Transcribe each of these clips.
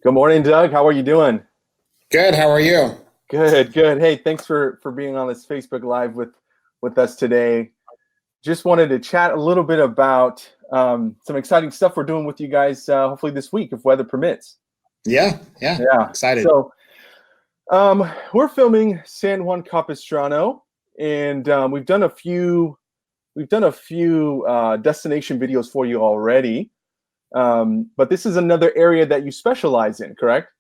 Good morning, Doug. How are you doing? Good. How are you? Good, good. Hey, thanks for being on this Facebook Live with us today. Just wanted to chat a little bit about some exciting stuff we're doing with you guys. Hopefully this week, if weather permits. Yeah, yeah. Yeah. Excited. So we're filming San Juan Capistrano, and we've done a few destination videos for you already. But this is another area that you specialize in, correct?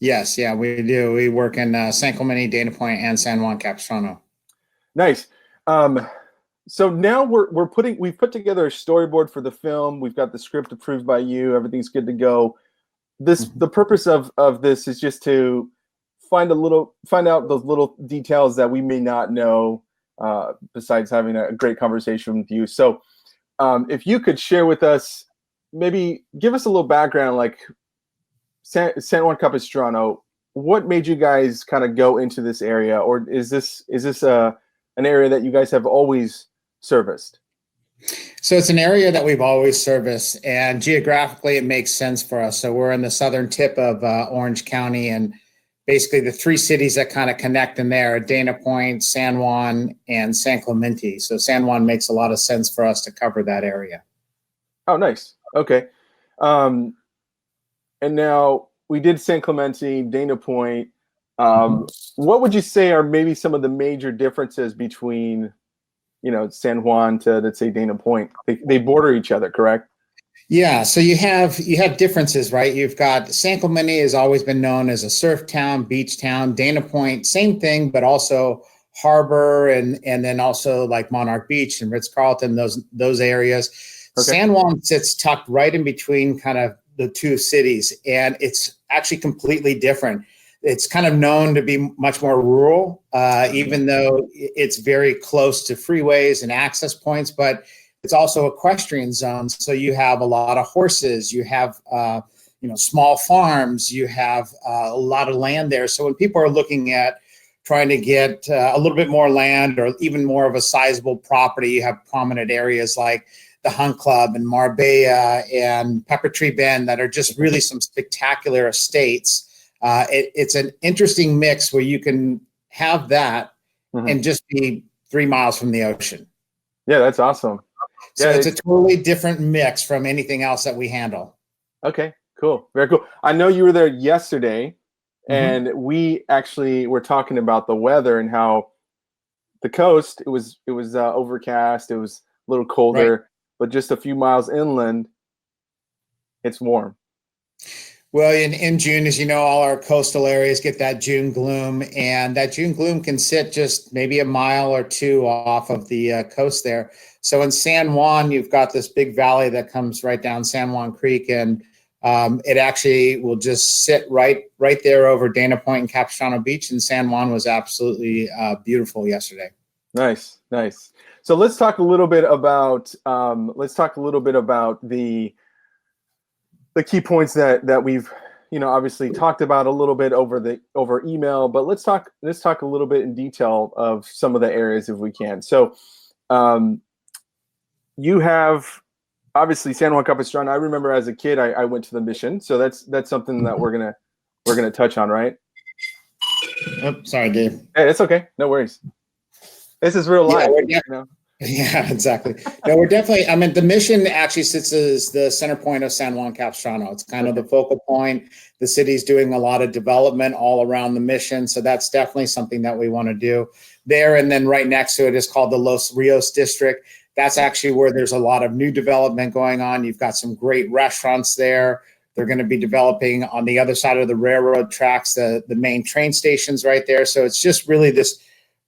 Yes, yeah, we do. We work in San Clemente, Dana Point, and San Juan Capistrano. Nice. So now we've put together a storyboard for the film. We've got the script approved by you. Everything's good to go. The purpose of this is just to find out those little details that we may not know, besides having a great conversation with you. So if you could share with us, maybe give us a little background, like San Juan Capistrano. What made you guys kind of go into this area, or is this an area that you guys have always serviced? So it's an area that we've always serviced, and geographically it makes sense for us. So we're in the southern tip of Orange County, and basically the three cities that kind of connect in there are Dana Point, San Juan, and San Clemente. So San Juan makes a lot of sense for us to cover that area. Oh, nice. Okay. And now we did San Clemente, Dana Point. What would you say are maybe some of the major differences between, San Juan to, let's say, Dana Point? They border each other, correct? Yeah, so you have differences, right? You've got San Clemente has always been known as a surf town, beach town. Dana Point, same thing, but also harbor and then also like Monarch Beach and Ritz-Carlton, those areas. Okay. San Juan sits tucked right in between kind of the two cities, and it's actually completely different. It's kind of known to be much more rural, even though it's very close to freeways and access points, but it's also equestrian zones. So you have a lot of horses, you have small farms, you have a lot of land there. So when people are looking at trying to get a little bit more land or even more of a sizable property, you have prominent areas like the Hunt Club and Marbella and Pepper Tree Bend that are just really some spectacular estates. It's an interesting mix where you can have that and just be 3 miles from the ocean. Yeah, that's awesome. So it's a totally different mix from anything else that we handle. Okay, cool. Very cool. I know you were there yesterday, and we actually were talking about the weather and how the coast, it was overcast, it was a little colder, right, but just a few miles inland, it's warm. Well, in June, as you know, all our coastal areas get that June gloom, and that June gloom can sit just maybe a mile or two off of the coast there. So in San Juan, you've got this big valley that comes right down San Juan Creek, and it actually will just sit right there over Dana Point and Capistrano Beach, and San Juan was absolutely beautiful yesterday. Nice, nice. So let's talk a little bit about the key points that we've obviously talked about a little bit over email, but let's talk a little bit in detail of some of the areas if we can. So you have obviously San Juan Capistrano. I remember as a kid I went to the Mission, so that's something that we're gonna touch on, right? Oh, sorry, Dave. Hey, it's okay, no worries. This is real life. Yeah, exactly. No, we're definitely, I mean, the Mission actually sits as the center point of San Juan Capistrano. It's kind of the focal point. The city's doing a lot of development all around the Mission. So that's definitely something that we want to do there. And then right next to it is called the Los Rios District. That's actually where there's a lot of new development going on. You've got some great restaurants there. They're going to be developing on the other side of the railroad tracks, the main train stations right there. So it's just really this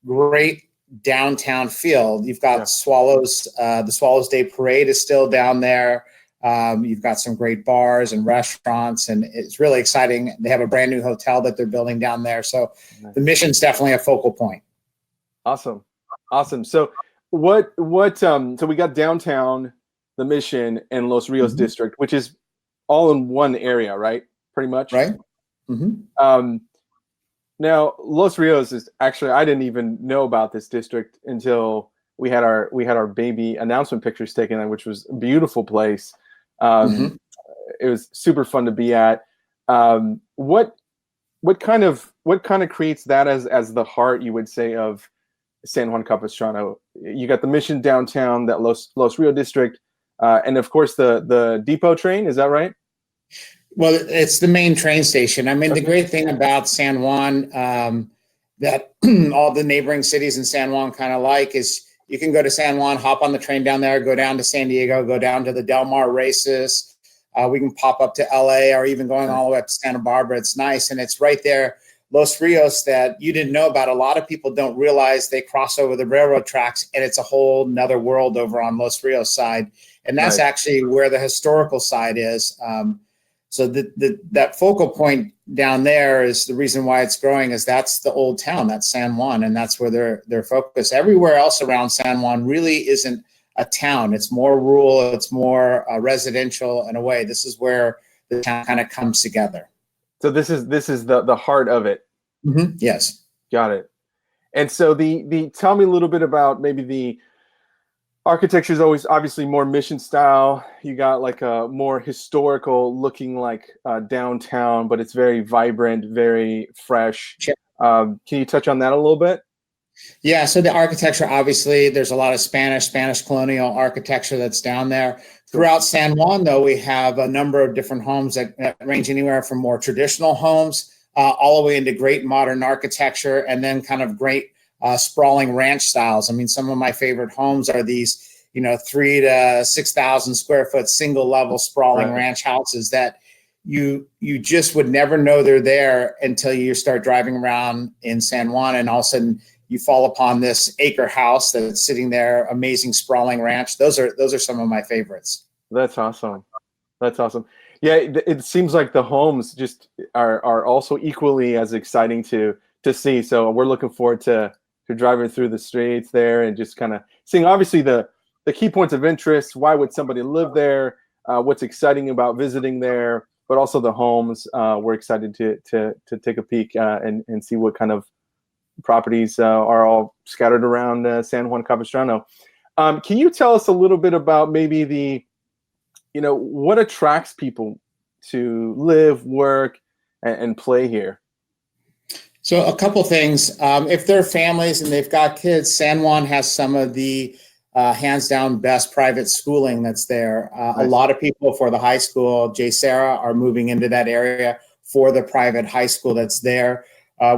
great downtown field. You've got Swallows, the Swallows Day Parade is still down there. You've got some great bars and restaurants, and it's really exciting. They have a brand new hotel that they're building down there. So the Mission's definitely a focal point. Awesome. So so we got downtown, the Mission, and Los Rios District, which is all in one area, right? Pretty much. Right. Now, Los Rios is actually, I didn't even know about this district until we had our baby announcement pictures taken, which was a beautiful place. It was super fun to be at. What kind of creates that as the heart, you would say, of San Juan Capistrano? You got the Mission downtown, that Los Rio district, and of course the depot train. Is that right? Well, it's the main train station. I mean, Okay. the great thing about San Juan, that all the neighboring cities in San Juan kind of like, is you can go to San Juan, hop on the train down there, go down to San Diego, go down to the Del Mar races. We can pop up to LA, or even going all the way up to Santa Barbara. It's nice. And it's right there, Los Rios, that you didn't know about. A lot of people don't realize they cross over the railroad tracks, and it's a whole nother world over on Los Rios side. And that's Right. actually where the historical side is. So that focal point down there is the reason why it's growing, is that's the old town, that's San Juan, and that's where they're focused. Everywhere else around San Juan really isn't a town. It's more rural, it's more residential in a way. This is where the town kind of comes together. So this is the heart of it. Mm-hmm. Yes. Got it. And so the tell me a little bit about maybe the architecture. Is always obviously more Mission style. You got like a more historical looking, like downtown, but it's very vibrant, very fresh. Sure. Can you touch on that a little bit? Yeah, so the architecture, obviously, there's a lot of Spanish colonial architecture that's down there. Throughout San Juan, though, we have a number of different homes that range anywhere from more traditional homes all the way into great modern architecture, and then kind of great sprawling ranch styles. I mean, some of my favorite homes are these, 3,000 to 6,000 square foot single level sprawling ranch houses that you just would never know they're there until you start driving around in San Juan, and all of a sudden you fall upon this acre house that's sitting there, amazing sprawling ranch. Those are some of my favorites. That's awesome. That's awesome. Yeah, it seems like the homes just are also equally as exciting to see. So we're looking forward to driving through the streets there and just kind of seeing, obviously, the key points of interest. Why would somebody live there? What's exciting about visiting there? But also the homes. We're excited to take a peek and see what kind of properties are all scattered around San Juan Capistrano. Can you tell us a little bit about maybe what attracts people to live, work, and play here? So a couple things. If they're families and they've got kids, San Juan has some of the hands down best private schooling that's there. Nice. A lot of people for the high school, J. Sarah, are moving into that area for the private high school that's there.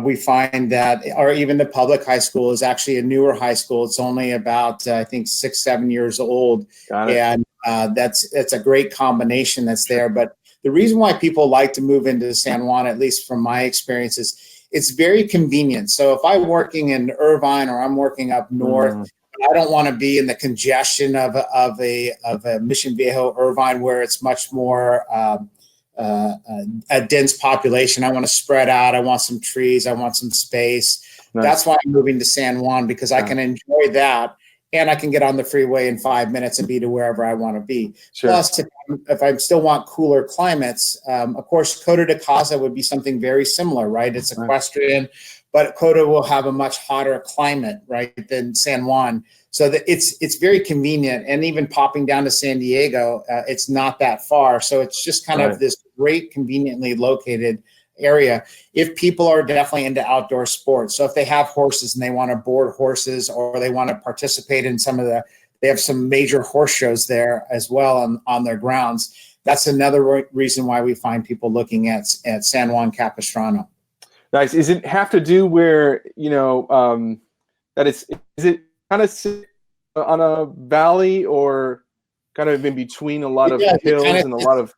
We find that, or even the public high school is actually a newer high school. It's only about, I think, 6-7 years old. Got it. And that's a great combination that's there. But the reason why people like to move into San Juan, at least from my experience, is it's very convenient. So if I'm working in Irvine or I'm working up north, I don't want to be in the congestion of a Mission Viejo, Irvine, where it's much more a dense population. I want to spread out. I want some trees. I want some space. Nice. That's why I'm moving to San Juan, because I can enjoy that, and I can get on the freeway in 5 minutes and be to wherever I want to be. Sure. Plus, if I still want cooler climates, of course, Coto de Caza would be something very similar, right? It's equestrian, but Coto will have a much hotter climate, right, than San Juan. So that it's very convenient, and even popping down to San Diego, it's not that far. So it's just kind of this great, conveniently located area. If people are definitely into outdoor sports, so if they have horses and they want to board horses, or they want to participate in they have some major horse shows there as well on their grounds. That's another reason why we find people looking at San Juan Capistrano. Nice. Does it have to do where that is it kind of sit on a valley, or kind of in between a lot of hills and a lot of?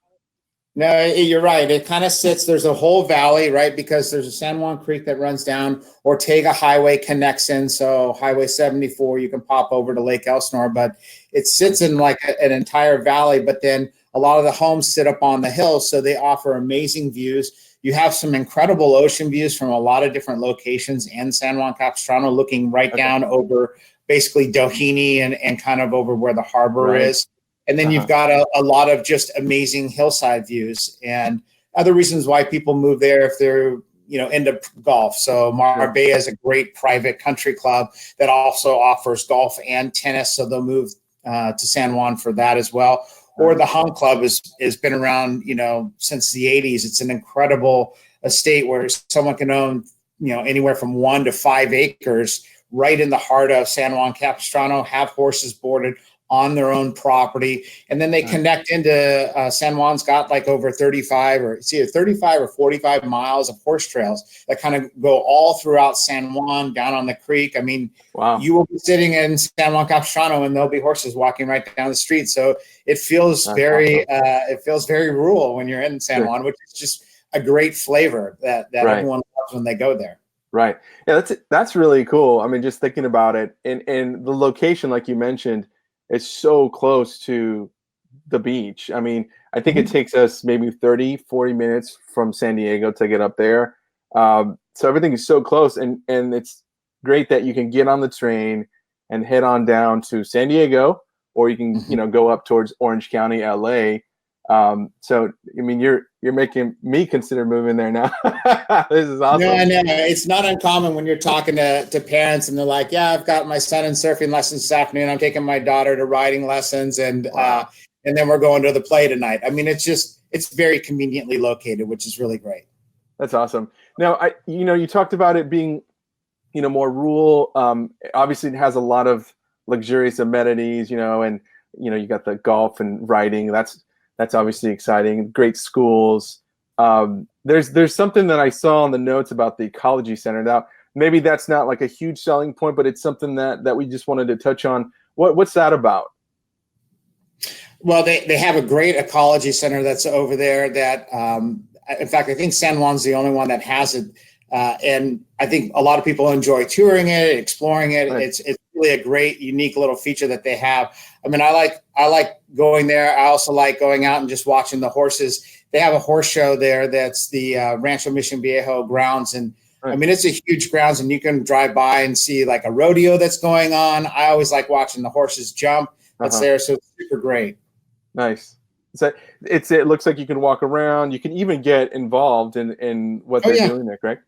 No, you're right. It kind of sits, there's a whole valley, right? Because there's a San Juan Creek that runs down. Ortega Highway connects in. So Highway 74, you can pop over to Lake Elsinore, but it sits in like an entire valley. But then a lot of the homes sit up on the hills, so they offer amazing views. You have some incredible ocean views from a lot of different locations in San Juan Capistrano, looking right down over basically Doheny and kind of over where the harbor is. And then you've got a lot of just amazing hillside views, and other reasons why people move there if they're into golf. So Marbella is a great private country club that also offers golf and tennis, so they'll move to San Juan for that as well. Or the Hunt Club has been around, since the 80s. It's an incredible estate where someone can own, anywhere from 1 to 5 acres right in the heart of San Juan Capistrano, have horses boarded on their own property. And then they connect into San Juan's got like over 35 or 45 miles of horse trails that kind of go all throughout San Juan down on the creek. I mean, wow. You will be sitting in San Juan Capistrano and there'll be horses walking right down the street. So it feels very rural when you're in San Juan, which is just a great flavor that everyone loves when they go there. Right. Yeah, that's really cool. I mean, just thinking about it, and the location, like you mentioned, it's so close to the beach. I mean, I think it takes us maybe 30, 40 minutes from San Diego to get up there. So everything is so close, and it's great that you can get on the train and head on down to San Diego, or you can, go up towards Orange County, LA. So, I mean, you're making me consider moving there now. This is awesome. No, it's not uncommon when you're talking to parents and they're like, yeah, I've got my son in surfing lessons this afternoon. I'm taking my daughter to riding lessons, and then we're going to the play tonight. I mean, it's very conveniently located, which is really great. That's awesome. Now, you talked about it being, more rural. Obviously it has a lot of luxurious amenities, and, you got the golf and riding. That's obviously exciting. Great schools. There's something that I saw on the notes about the ecology center. Now, maybe that's not like a huge selling point, but it's something that we just wanted to touch on. What's that about? Well, they have a great ecology center that's over there that, in fact, I think San Juan's the only one that has it. And I think a lot of people enjoy touring it, exploring it. Right. It's really a great, unique little feature that they have. I mean, I like going there. I also like going out and just watching the horses. They have a horse show there. That's the Rancho Mission Viejo grounds. And right. I mean, it's a huge grounds, and you can drive by and see like a rodeo that's going on. I always like watching the horses jump. That's there. So it's super great. Nice. So it looks like you can walk around. You can even get involved in what they're doing there, correct?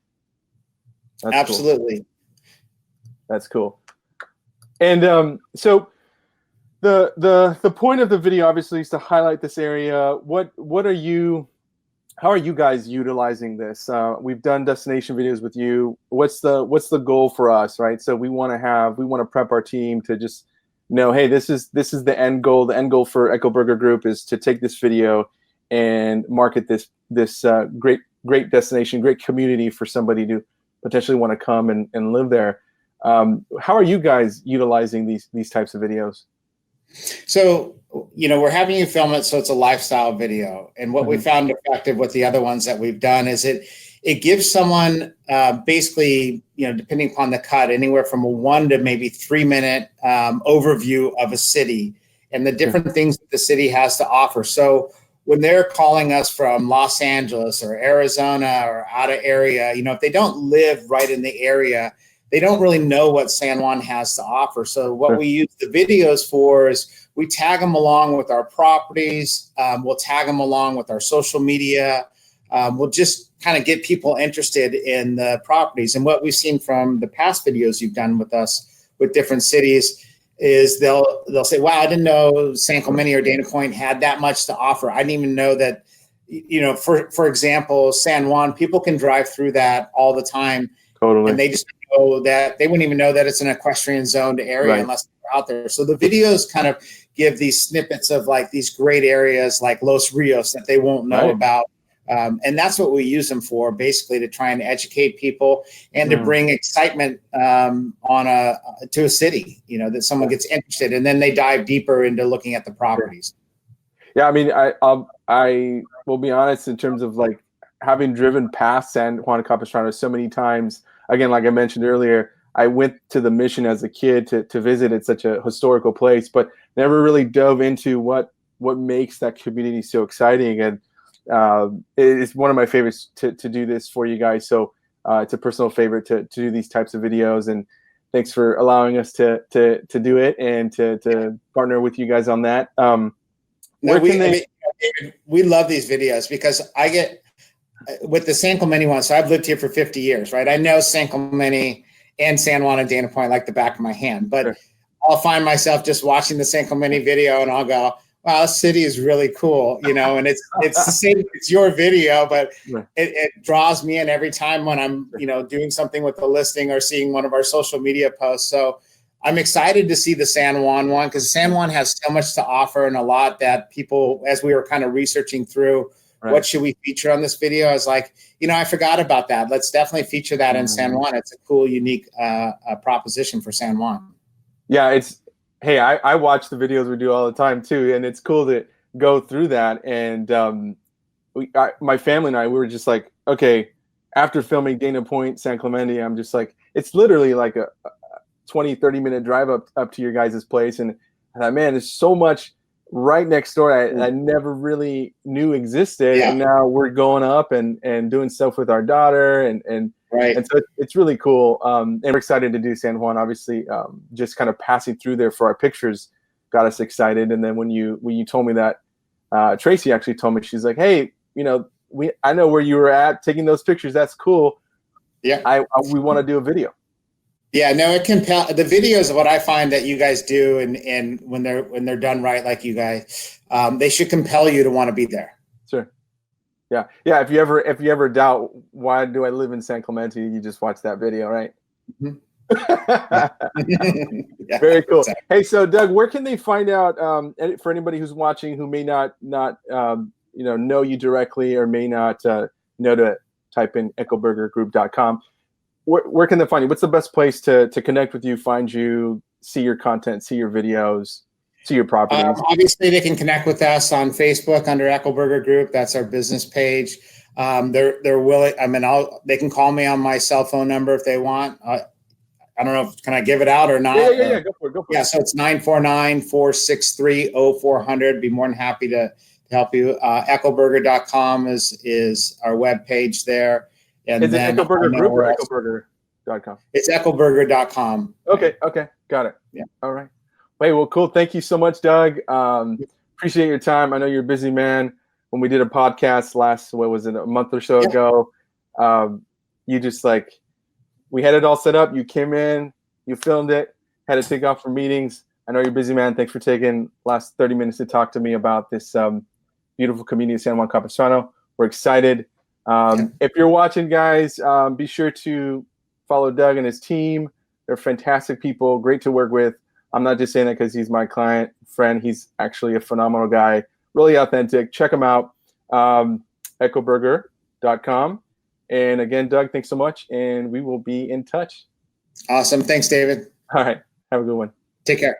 That's absolutely cool. That's cool. And so the point of the video obviously is to highlight this area. How are you guys utilizing this? We've done destination videos with you. What's the goal for us, right? So we want to prep our team to just know, hey, this is the end goal. The end goal for Echo Burger Group is to take this video and market this great destination, great community for somebody to potentially want to come and live there. How are you guys utilizing these types of videos? So, we're having you film it so it's a lifestyle video. And what we found effective with the other ones that we've done is it gives someone basically, depending upon the cut, anywhere from a 1 to maybe 3 minute overview of a city and the different things that the city has to offer. So when they're calling us from Los Angeles or Arizona or out of area, if they don't live right in the area, they don't really know what San Juan has to offer. So what we use the videos for is we tag them along with our properties. We'll tag them along with our social media. We'll just kind of get people interested in the properties. And what we've seen from the past videos you've done with us with different cities is they'll say, wow, I didn't know San Clemente or Dana Point had that much to offer. I didn't even know that, for example, San Juan, people can drive through that all the time. Totally. And they just know that they wouldn't even know that it's an equestrian zoned area unless they're out there. So the videos kind of give these snippets of like these great areas like Los Rios that they won't know about. And that's what we use them for, basically to try and educate people and to bring excitement to a city, that someone gets interested, and then they dive deeper into looking at the properties. Yeah, I mean, I will be honest in terms of like having driven past San Juan Capistrano so many times. Again, like I mentioned earlier, I went to the Mission as a kid to visit. It's such a historical place, but never really dove into what makes that community so exciting. And it's one of my favorites to do this for you guys. So it's a personal favorite to do these types of videos. And thanks for allowing us to do it and to partner with you guys on that. We love these videos because I get with the San Clemente one. So I've lived here for 50 years, right? I know San Clemente and San Juan and Dana Point like the back of my hand, but I'll find myself just watching the San Clemente video and I'll go, wow, this city is really cool, you know, and it's the same, it's your video, but Right. it draws me in every time when I'm, you know, doing something with the listing or seeing one of our social media posts. So I'm excited to see the San Juan one, because San Juan has so much to offer and a lot that people, as we were kind of researching through, Right. what should we feature on this video? I was like, you know, I forgot about that. Let's definitely feature that in San Juan. It's a cool, unique proposition for San Juan. Yeah, hey, I watch the videos we do all the time too, and it's cool to go through that. And my family and I, we were just like, okay, after filming Dana Point, San Clemente, I'm just like, it's literally like a 20, 30-minute drive up to your guys' place. And I thought, man, there's so much right next door I never really knew existed. Yeah. And now we're going up and doing stuff with our daughter. And Right. And so it's really cool. And we're excited to do San Juan. Obviously, just kind of passing through there for our pictures got us excited. And then when you told me that, Tracy actually told me, she's like, hey, you know, I know where you were at taking those pictures. That's cool. Yeah. We want to do a video. Yeah, no, the videos of what I find that you guys do, and when they're done right, like you guys, they should compel you to want to be there. Sure. Yeah. If you ever doubt why do I live in San Clemente, you just watch that video, right? Mm-hmm. Yeah, very cool. Exactly. Hey, so Doug, where can they find out, for anybody who's watching who may not know you directly, or may not know to type in echoburgergroup.com? Where can they find you? What's the best place to connect with you, find you, see your content, see your videos, see your properties? Obviously, they can connect with us on Facebook under Echo Burger Group. That's our business page. They're willing. I mean, they can call me on my cell phone number if they want. I don't know. Can I give it out or not? Yeah. Go for it. Yeah. So it's 949-463-0400. Be more than happy to help you. Echoburger.com is our web page there. And is it then Echo Burger Group or echoburger.com? It's echoburger.com. Okay. Got it. Yeah. All right. Hey, well, cool. Thank you so much, Doug. Appreciate your time. I know you're a busy man. When we did a podcast a month or so ago, you just we had it all set up. You came in, you filmed it, had to take off for meetings. I know you're a busy man. Thanks for taking last 30 minutes to talk to me about this beautiful community of San Juan Capistrano. We're excited. If you're watching, guys, be sure to follow Doug and his team. They're fantastic people, great to work with. I'm not just saying that because he's my client, friend. He's actually a phenomenal guy, really authentic. Check him out, echoburger.com. And again, Doug, thanks so much, and we will be in touch. Awesome. Thanks, David. All right. Have a good one. Take care.